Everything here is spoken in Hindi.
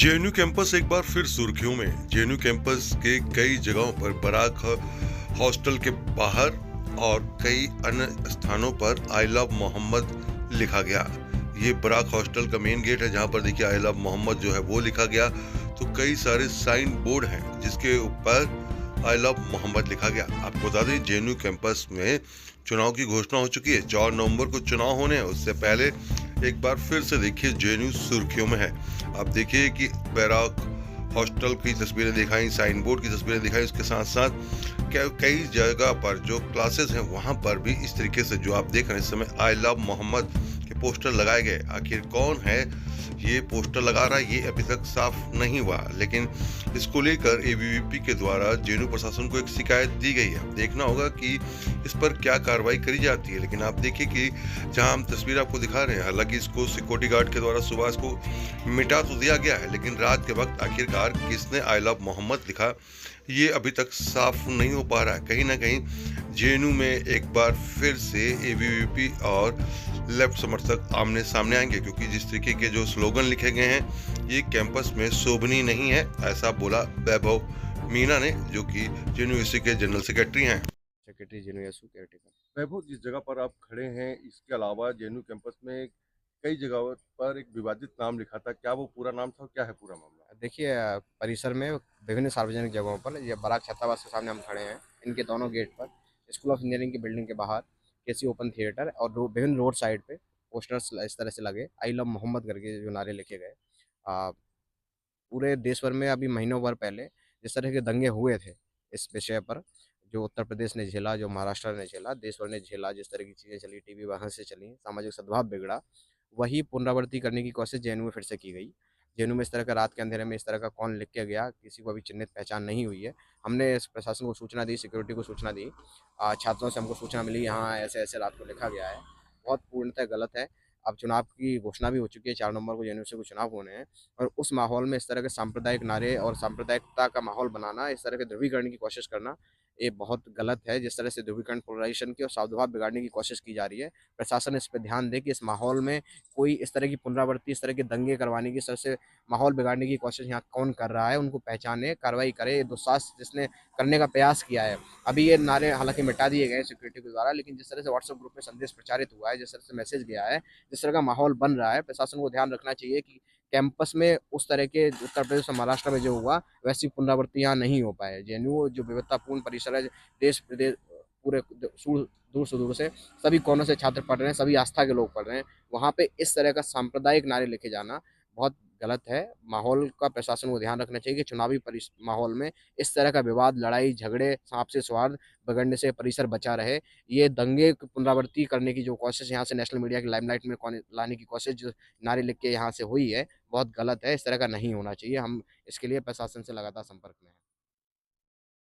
जेएनयू कैंपस एक बार फिर सुर्खियों में। जेएनयू कैंपस के कई जगहों पर बराक हॉस्टल के बाहर और कई अन्य स्थानों पर आई लव मोहम्मद लिखा गया। ये बराक हॉस्टल का मेन गेट है जहां पर देखिए आई लव मोहम्मद जो है वो लिखा गया। तो कई सारे साइन बोर्ड हैं जिसके ऊपर आई लव मोहम्मद लिखा गया। आपको बता दें जेएनयू कैंपस में चुनाव की घोषणा हो चुकी है। 4 नवंबर को चुनाव होने हैं। उससे पहले एक बार फिर से देखिए जेएनयू सुर्खियों में है। आप देखिए कि बैराक हॉस्टल की तस्वीरें दिखाई, साइन बोर्ड की तस्वीरें दिखाई, उसके साथ साथ कई जगह पर जो क्लासेस हैं वहां पर भी इस तरीके से जो आप देख रहे हैं इस समय आई लव मोहम्मद के पोस्टर लगाए गए। आखिर कौन है ये पोस्टर लगा रहा है ये अभी तक साफ नहीं हुआ, लेकिन इसको लेकर एबीवीपी के द्वारा जेएनयू प्रशासन को एक शिकायत दी गई है। देखना होगा कि इस पर क्या कार्रवाई करी जाती है। लेकिन आप देखिए कि जहां हम तस्वीर आपको दिखा रहे हैं, हालांकि इसको सिक्योरिटी गार्ड के द्वारा सुबह इसको मिटा तो दिया गया है, लेकिन रात के वक्त आखिरकार किसने आई लव मोहम्मद लिखा ये अभी तक साफ नहीं हो पा रहा है। कहीं ना कहीं जेएनयू में एक बार फिर से एबीवीपी और लेफ्ट समर्थक आमने सामने आएंगे, क्योंकि जिस तरीके के जो स्लोगन लिखे गए हैं ये कैंपस में शोभनीय नहीं है, ऐसा बोला वैभव मीना ने, जो कि जेएनयू के जनरल सेक्रेटरी हैं। Secretary JNU caretaker. वैभव, जिस जगह पर आप खड़े हैं इसके अलावा जेएनयू कैंपस में कई जगहों पर एक विवादित नाम लिखा था, क्या वो पूरा नाम था और क्या है पूरा मामला? देखिए परिसर में विभिन्न सार्वजनिक जगहों पर ये बराक छात्रावास के सामने हम खड़े हैं। इनके दोनों गेट पर स्कूल ऑफ इंजीनियरिंग की बिल्डिंग के बाहर केसी ओपन थिएटर और विभिन्न रोड साइड पे पोस्टर्स इस तरह से लगे, आई लव मोहम्मद करके जो नारे लिखे गए। पूरे देश भर में अभी महीनों भर पहले जिस तरह के दंगे हुए थे इस विषय पर, जो उत्तर प्रदेश ने झेला, जो महाराष्ट्र ने झेला, देश भर ने झेला, जिस तरह की चीज़ें चली, टीवी वहाँ से चली, सामाजिक सद्भाव बिगड़ा, वही पुनरावृत्ति करने की कोशिश जेएनयू में फिर से की गई। जेएनयू में इस तरह का रात के अंधेरे में इस तरह का कौन लिख के गया, किसी को अभी चिन्हित पहचान नहीं हुई है। हमने इस प्रशासन को सूचना दी, सिक्योरिटी को सूचना दी, छात्रों से हमको सूचना मिली यहाँ ऐसे ऐसे रात को लिखा गया है। बहुत पूर्णतः गलत है। अब चुनाव की घोषणा भी हो चुकी है, 4 नवंबर को जेएनयू से कुछ चुनाव होने हैं और उस माहौल में इस तरह के सांप्रदायिक नारे और सांप्रदायिकता का माहौल बनाना, इस तरह के ध्रुवीकरण की कोशिश करना, ये बहुत गलत है। जिस तरह से ध्रुवीकरण, पोलराइजेशन की और सद्भाव बिगाड़ने की कोशिश की जा रही है, प्रशासन इस पे ध्यान दे कि इस माहौल में कोई इस तरह की पुनरावृत्ति, इस तरह के दंगे करवाने की, इस तरह से माहौल बिगाड़ने की कोशिश यहाँ कौन कर रहा है, उनको पहचाने, कार्रवाई करे। ये दुस्साहस जिसने करने का प्रयास किया है, अभी ये नारे हालांकि मिटा दिए गए सिक्योरिटी के द्वारा, लेकिन जिस तरह से व्हाट्सएप ग्रुप में संदेश प्रचारित हुआ है, जिस तरह से मैसेज गया है, जिस तरह का माहौल बन रहा है, प्रशासन को ध्यान रखना चाहिए कि कैंपस में उस तरह के उत्तर प्रदेश और महाराष्ट्र में जो हुआ वैसी पुनरावृत्ति यहाँ नहीं हो पाए। जेएनयू जो विविधतापूर्ण परिसर है, देश प्रदेश पूरे दूर से दूर से सभी कोनों से छात्र पढ़ रहे हैं, सभी आस्था के लोग पढ़ रहे हैं, वहाँ पे इस तरह का सांप्रदायिक नारे लिखे जाना बहुत गलत है। माहौल का प्रशासन को ध्यान रखना चाहिए कि चुनावी माहौल में इस तरह का विवाद, लड़ाई झगड़े, आपसी सौहार्द बिगड़ने से परिसर बचा रहे। ये दंगे की पुनरावृत्ति करने की जो कोशिश यहाँ से नेशनल मीडिया की लाइमलाइट में लाने की कोशिश जो नारे लिख के यहाँ से हुई है, बहुत गलत है। इस तरह का नहीं होना चाहिए। हम इसके लिए प्रशासन से लगातार संपर्क में हैं।